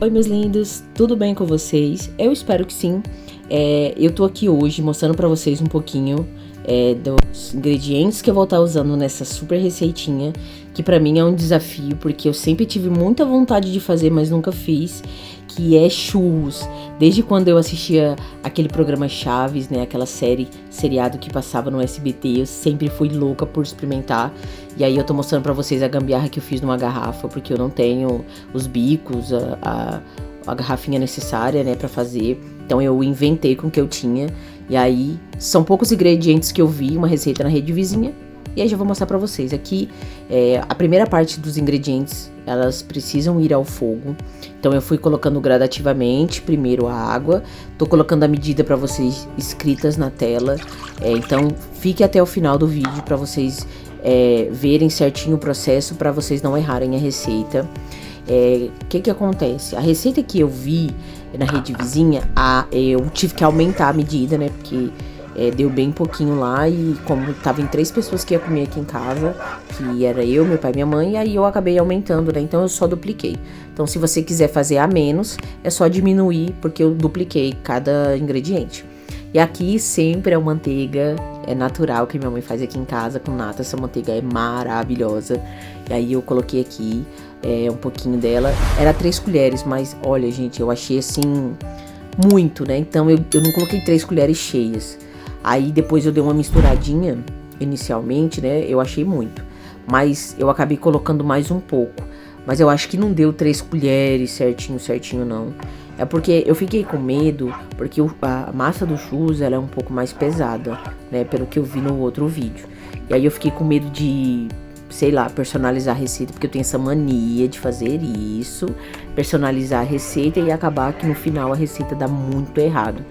Oi, meus lindos, tudo bem com vocês? Eu espero que sim. Eu tô aqui hoje mostrando pra vocês um pouquinho dos ingredientes que eu vou estar usando nessa super receitinha, que pra mim é um desafio, porque eu sempre tive muita vontade de fazer, mas nunca fiz, que é churros. Desde quando eu assistia aquele programa Chaves, né, aquela seriado que passava no SBT, eu sempre fui louca por experimentar. E aí eu tô mostrando pra vocês a gambiarra que eu fiz numa garrafa, porque eu não tenho os bicos, a garrafinha necessária, né, pra fazer. Então eu inventei com o que eu tinha. E aí são poucos ingredientes que eu vi, uma receita na rede vizinha. E aí já vou mostrar pra vocês. Aqui, a primeira parte dos ingredientes, elas precisam ir ao fogo. Então eu fui colocando gradativamente, primeiro a água. Tô colocando a medida pra vocês escritas na tela. Então fique até o final do vídeo pra vocês verem certinho o processo, pra vocês não errarem a receita. O que acontece? A receita que eu vi na rede vizinha, eu tive que aumentar a medida, né? Porque deu bem pouquinho lá, e como tava em 3 pessoas que ia comer aqui em casa, que era eu, meu pai e minha mãe, e aí eu acabei aumentando, né? Então eu só dupliquei. Então se você quiser fazer a menos, é só diminuir, porque eu dupliquei cada ingrediente. E aqui sempre é uma manteiga natural que minha mãe faz aqui em casa com nata. Essa manteiga é maravilhosa. E aí eu coloquei aqui um pouquinho dela. Era 3 colheres, mas olha, gente, eu achei assim muito, né? Então eu não coloquei 3 colheres cheias. Aí depois eu dei uma misturadinha inicialmente, né? Eu achei muito. Mas eu acabei colocando mais um pouco. Mas eu acho que não deu 3 colheres certinho não. É porque eu fiquei com medo, porque a massa do churros, ela é um pouco mais pesada, né? Pelo que eu vi no outro vídeo. E aí eu fiquei com medo de, sei lá, personalizar a receita, porque eu tenho essa mania de fazer isso, personalizar a receita e acabar que no final a receita dá muito errado.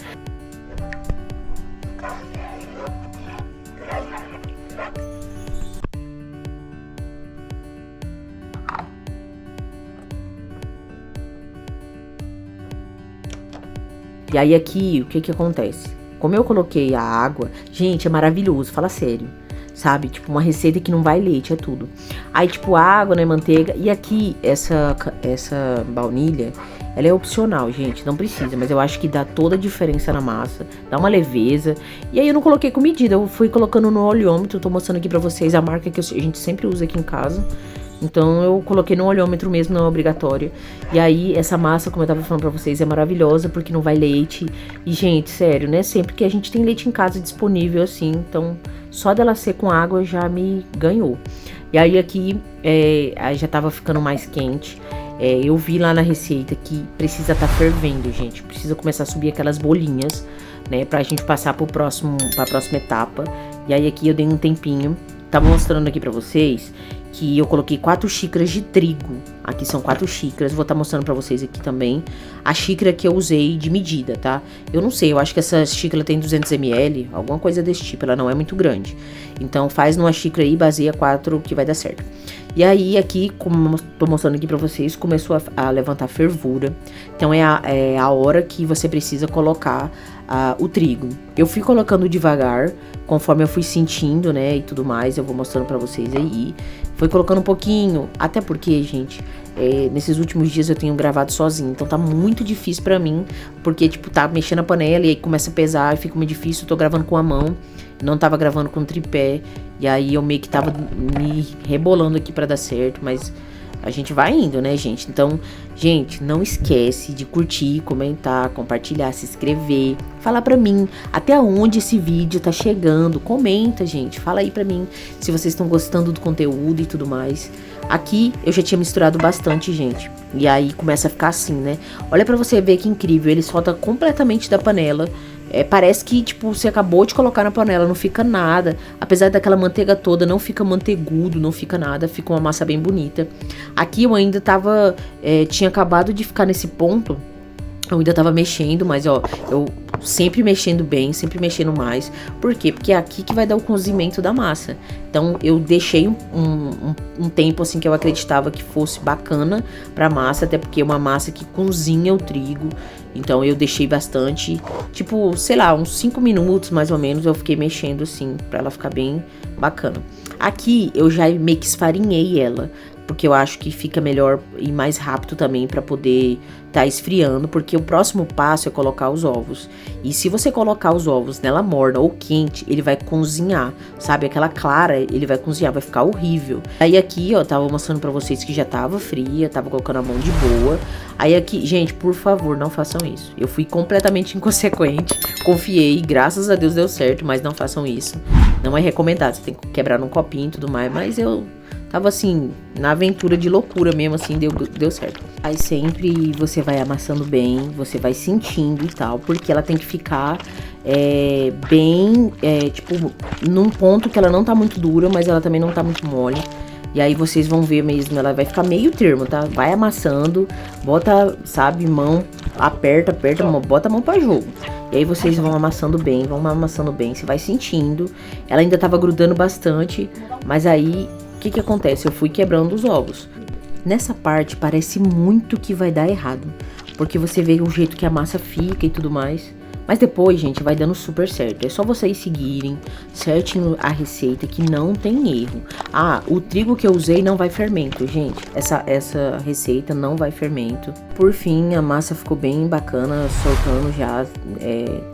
E aí aqui, o que acontece? Como eu coloquei a água, gente, é maravilhoso, fala sério, sabe? Tipo, uma receita que não vai leite, é tudo. Aí, tipo, água, né, manteiga. E aqui, essa baunilha, ela é opcional, gente, não precisa. Mas eu acho que dá toda a diferença na massa, dá uma leveza. E aí eu não coloquei com medida, eu fui colocando no olhômetro. Tô mostrando aqui pra vocês a marca que a gente sempre usa aqui em casa. Então eu coloquei no olhômetro mesmo, não é obrigatório. E aí essa massa, como eu tava falando pra vocês, é maravilhosa porque não vai leite. E gente, sério, né? Sempre que a gente tem leite em casa disponível assim, então só dela ser com água já me ganhou. E aí aqui aí já tava ficando mais quente. Eu vi lá na receita que precisa estar fervendo, gente. Precisa começar a subir aquelas bolinhas, né? Pra gente passar pra próxima etapa. E aí aqui eu dei um tempinho. Tava mostrando aqui pra vocês que eu coloquei 4 xícaras de trigo. Aqui são 4 xícaras, vou estar mostrando pra vocês aqui também a xícara que eu usei de medida, tá? Eu não sei, eu acho que essa xícara tem 200 ml, alguma coisa desse tipo, ela não é muito grande. Então faz numa xícara aí, baseia 4 que vai dar certo. E aí aqui, como eu tô mostrando aqui pra vocês, começou a levantar fervura. Então é a hora que você precisa colocar o trigo. Eu fui colocando devagar, conforme eu fui sentindo, né, e tudo mais. Eu vou mostrando pra vocês aí. Fui colocando um pouquinho, até porque, gente, nesses últimos dias eu tenho gravado sozinho. Então tá muito difícil pra mim, porque, tipo, tá mexendo a panela e aí começa a pesar e fica muito difícil. Eu tô gravando com a mão, não tava gravando com tripé. E aí eu meio que tava me rebolando aqui pra dar certo, mas a gente vai indo, né, gente? Então, gente, não esquece de curtir, comentar, compartilhar, se inscrever. Fala pra mim até onde esse vídeo tá chegando. Comenta, gente. Fala aí pra mim se vocês estão gostando do conteúdo e tudo mais. Aqui eu já tinha misturado bastante, gente. E aí começa a ficar assim, né? Olha pra você ver que incrível. Ele solta completamente da panela. Parece que, tipo, você acabou de colocar na panela, não fica nada. Apesar daquela manteiga toda, não fica manteigudo, não fica nada. Fica uma massa bem bonita. Aqui eu ainda tava... tinha acabado de ficar nesse ponto. Eu ainda tava mexendo, mas ó, eu sempre mexendo bem, sempre mexendo mais. Por quê? Porque é aqui que vai dar o cozimento da massa. Então eu deixei um tempo assim que eu acreditava que fosse bacana pra massa, até porque é uma massa que cozinha o trigo. Então eu deixei bastante, tipo, sei lá, uns 5 minutos mais ou menos eu fiquei mexendo assim, pra ela ficar bem bacana. Aqui eu já meio que esfarinhei ela, porque eu acho que fica melhor e mais rápido também pra poder tá esfriando, porque o próximo passo é colocar os ovos. E se você colocar os ovos nela morna ou quente, ele vai cozinhar, sabe? Aquela clara, ele vai cozinhar, vai ficar horrível. Aí aqui, ó, tava mostrando pra vocês que já tava fria, tava colocando a mão de boa. Aí aqui, gente, por favor, não façam isso. Eu fui completamente inconsequente, confiei, graças a Deus deu certo, mas não façam isso. Não é recomendado, você tem que quebrar num copinho e tudo mais, mas eu tava assim, na aventura de loucura mesmo, assim, deu certo. Aí sempre você vai amassando bem, você vai sentindo e tal, porque ela tem que ficar bem, tipo, num ponto que ela não tá muito dura, mas ela também não tá muito mole. E aí vocês vão ver mesmo, ela vai ficar meio termo, tá? Vai amassando, bota, sabe, mão, aperta, bota a mão pra jogo. E aí vocês vão amassando bem, você vai sentindo. Ela ainda tava grudando bastante, mas aí o que acontece? Eu fui quebrando os ovos. Nessa parte parece muito que vai dar errado, porque você vê o jeito que a massa fica e tudo mais. Mas depois, gente, vai dando super certo. É só vocês seguirem certinho a receita que não tem erro. Ah, o trigo que eu usei não vai fermento, gente. Essa receita não vai fermento. Por fim, a massa ficou bem bacana, soltando já.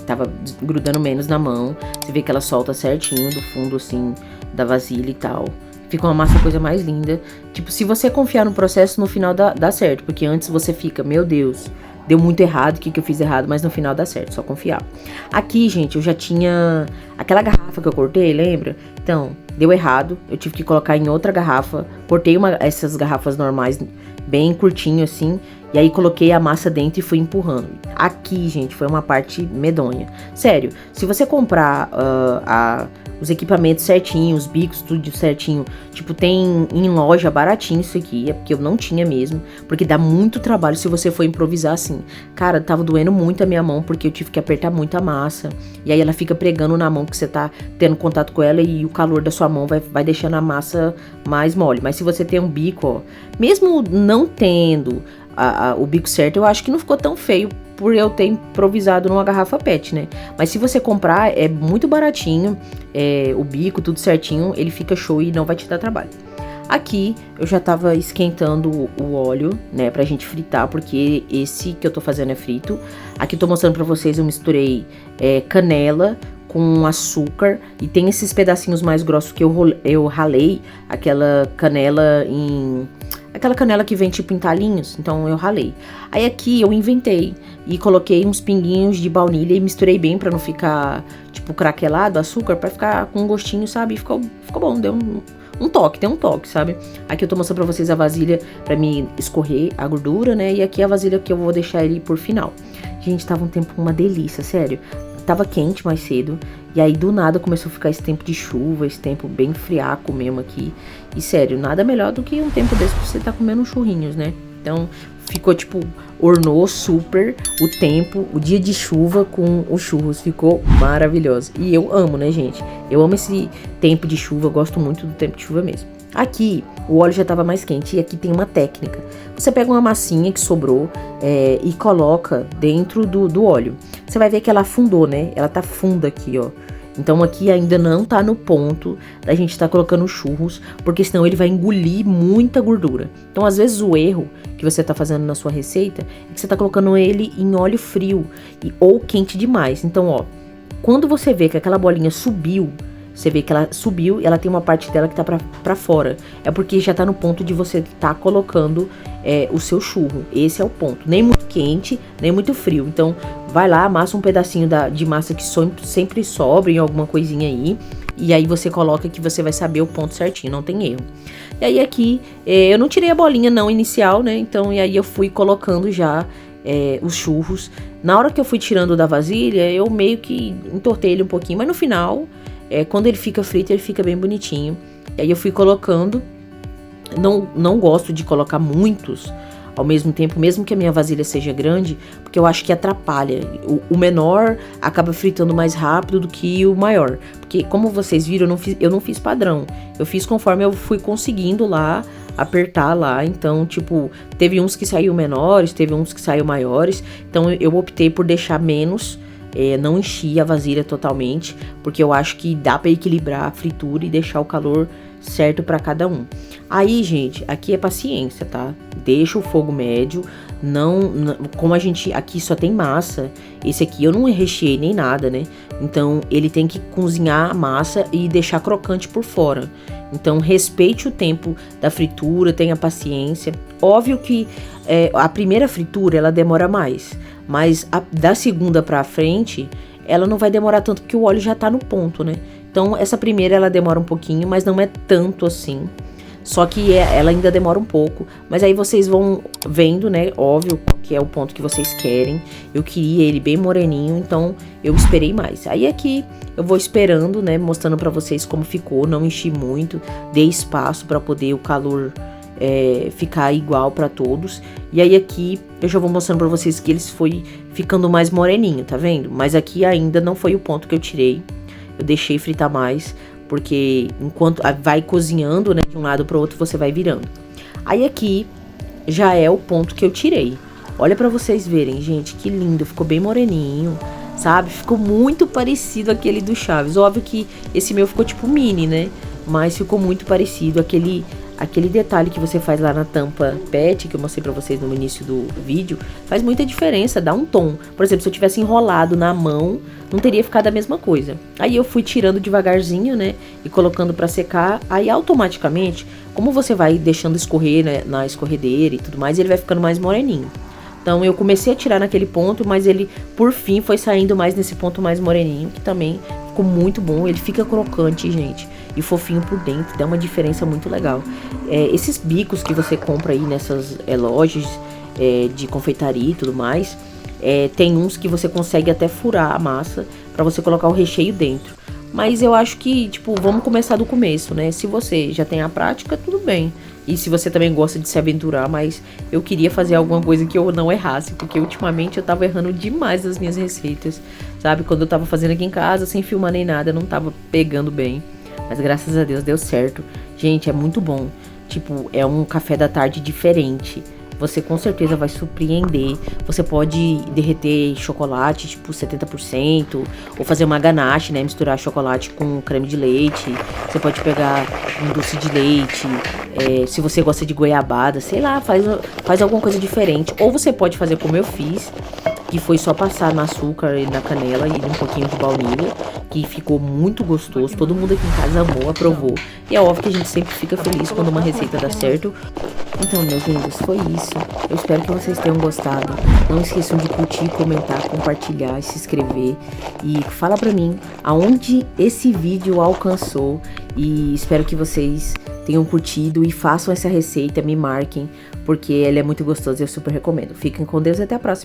Tava grudando menos na mão. Você vê que ela solta certinho do fundo, assim, da vasilha e tal. Fica uma massa coisa mais linda. Tipo, se você confiar no processo, no final dá certo. Porque antes você fica, meu Deus, deu muito errado, o que eu fiz errado? Mas no final dá certo, só confiar. Aqui, gente, eu já tinha aquela garrafa que eu cortei, lembra? Então, deu errado. Eu tive que colocar em outra garrafa. Cortei essas garrafas normais, bem curtinho assim. E aí coloquei a massa dentro e fui empurrando. Aqui, gente, foi uma parte medonha. Sério, se você comprar os equipamentos certinho, os bicos, tudo certinho, tipo, tem em loja baratinho isso aqui, é porque eu não tinha mesmo, porque dá muito trabalho se você for improvisar assim. Cara, tava doendo muito a minha mão, porque eu tive que apertar muito a massa, e aí ela fica pregando na mão que você tá tendo contato com ela, e o calor da sua mão vai deixando a massa mais mole. Mas se você tem um bico, ó, mesmo não tendo o bico certo, eu acho que não ficou tão feio por eu ter improvisado numa garrafa PET, né? Mas se você comprar, é muito baratinho, o bico, tudo certinho, ele fica show e não vai te dar trabalho. Aqui, eu já tava esquentando o óleo, né, pra gente fritar, porque esse que eu tô fazendo é frito. Aqui eu tô mostrando pra vocês, eu misturei canela com açúcar, e tem esses pedacinhos mais grossos que eu ralei aquela canela aquela canela que vem tipo em talinhos, então eu ralei. Aí aqui eu inventei e coloquei uns pinguinhos de baunilha e misturei bem pra não ficar tipo craquelado, açúcar, pra ficar com um gostinho, sabe? Ficou bom, deu um toque, tem um toque, sabe? Aqui eu tô mostrando pra vocês a vasilha pra me escorrer a gordura, né? E aqui a vasilha que eu vou deixar ele por final. Gente, tava um tempo uma delícia, sério. Tava quente mais cedo, e aí do nada começou a ficar esse tempo de chuva, esse tempo bem friaco mesmo aqui. E sério, nada melhor do que um tempo desse pra você tá comendo churrinhos, né? Então ficou tipo, ornou super o tempo, o dia de chuva com os churros, ficou maravilhoso. E eu amo, né, gente? Eu amo esse tempo de chuva, eu gosto muito do tempo de chuva mesmo. Aqui, o óleo já estava mais quente, e aqui tem uma técnica. Você pega uma massinha que sobrou e coloca dentro do óleo. Você vai ver que ela afundou, né? Ela tá funda aqui, ó. Então aqui ainda não tá no ponto da gente tá colocando churros, porque senão ele vai engolir muita gordura. Então às vezes o erro que você tá fazendo na sua receita é que você tá colocando ele em óleo frio ou quente demais. Então, ó, quando você vê que aquela bolinha subiu, você vê que ela subiu e ela tem uma parte dela que tá pra fora. É porque já tá no ponto de você tá colocando o seu churro. Esse é o ponto. Nem muito quente, nem muito frio. Então, vai lá, amassa um pedacinho de massa que sempre sobra em alguma coisinha aí. E aí você coloca que você vai saber o ponto certinho, não tem erro. E aí aqui, eu não tirei a bolinha não inicial, né? Então, e aí eu fui colocando já os churros. Na hora que eu fui tirando da vasilha, eu meio que entortei ele um pouquinho. Mas no final, quando ele fica frito, ele fica bem bonitinho. E aí eu fui colocando. Não gosto de colocar muitos ao mesmo tempo, mesmo que a minha vasilha seja grande, porque eu acho que atrapalha. O menor acaba fritando mais rápido do que o maior. Porque, como vocês viram, eu não fiz padrão. Eu fiz conforme eu fui conseguindo lá, apertar lá. Então, tipo, teve uns que saiu menores, teve uns que saiu maiores. Então, eu optei por deixar menos não enchi a vasilha totalmente, porque eu acho que dá para equilibrar a fritura e deixar o calor certo para cada um. Aí, gente, aqui é paciência, tá? Deixa o fogo médio, como a gente aqui só tem massa, esse aqui eu não recheei nem nada, né? Então ele tem que cozinhar a massa e deixar crocante por fora. Então respeite o tempo da fritura, tenha paciência. Óbvio que a primeira fritura ela demora mais, mas da segunda pra frente ela não vai demorar tanto porque o óleo já tá no ponto, né? Então essa primeira ela demora um pouquinho, mas não é tanto assim. Só que ela ainda demora um pouco, mas aí vocês vão vendo, né, óbvio, qual que é o ponto que vocês querem. Eu queria ele bem moreninho, então eu esperei mais. Aí aqui eu vou esperando, né, mostrando pra vocês como ficou, não enchi muito, dei espaço pra poder o calor ficar igual pra todos. E aí aqui eu já vou mostrando pra vocês que eles foi ficando mais moreninho, tá vendo? Mas aqui ainda não foi o ponto que eu tirei, eu deixei fritar mais, porque enquanto vai cozinhando, né, de um lado para o outro, você vai virando. Aí aqui já é o ponto que eu tirei. Olha para vocês verem, gente, que lindo, ficou bem moreninho, sabe? Ficou muito parecido aquele do Chaves. Óbvio que esse meu ficou tipo mini, né? Mas ficou muito parecido aquele detalhe que você faz lá na tampa PET, que eu mostrei pra vocês no início do vídeo, faz muita diferença, dá um tom. Por exemplo, se eu tivesse enrolado na mão, não teria ficado a mesma coisa. Aí eu fui tirando devagarzinho, né, e colocando pra secar, aí automaticamente, como você vai deixando escorrer, né, na escorredeira e tudo mais, ele vai ficando mais moreninho. Então eu comecei a tirar naquele ponto, mas ele por fim foi saindo mais nesse ponto mais moreninho, que também ficou muito bom. Ele fica crocante, gente, e fofinho por dentro, dá uma diferença muito legal. Esses bicos que você compra aí nessas lojas de confeitaria e tudo mais, tem uns que você consegue até furar a massa para você colocar o recheio dentro. Mas eu acho que, tipo, vamos começar do começo, né? Se você já tem a prática, tudo bem. E se você também gosta de se aventurar, mas eu queria fazer alguma coisa que eu não errasse, porque ultimamente eu tava errando demais nas minhas receitas, sabe? Quando eu tava fazendo aqui em casa, sem filmar nem nada, não tava pegando bem. Mas graças a Deus deu certo. Gente, é muito bom. Tipo, é um café da tarde diferente. Você com certeza vai surpreender. Você pode derreter chocolate, tipo 70%, ou fazer uma ganache, né? Misturar chocolate com creme de leite. Você pode pegar um doce de leite. Se você gosta de goiabada, sei lá, faz alguma coisa diferente. Ou você pode fazer como eu fiz, que foi só passar no açúcar e na canela e um pouquinho de baunilha, que ficou muito gostoso. Todo mundo aqui em casa amou, aprovou. E é óbvio que a gente sempre fica feliz quando uma receita dá certo. Então, meus lindos, foi isso. Eu espero que vocês tenham gostado. Não esqueçam de curtir, comentar, compartilhar, se inscrever. E fala pra mim aonde esse vídeo alcançou. E espero que vocês tenham curtido e façam essa receita, me marquem, porque ela é muito gostosa e eu super recomendo. Fiquem com Deus e até a próxima.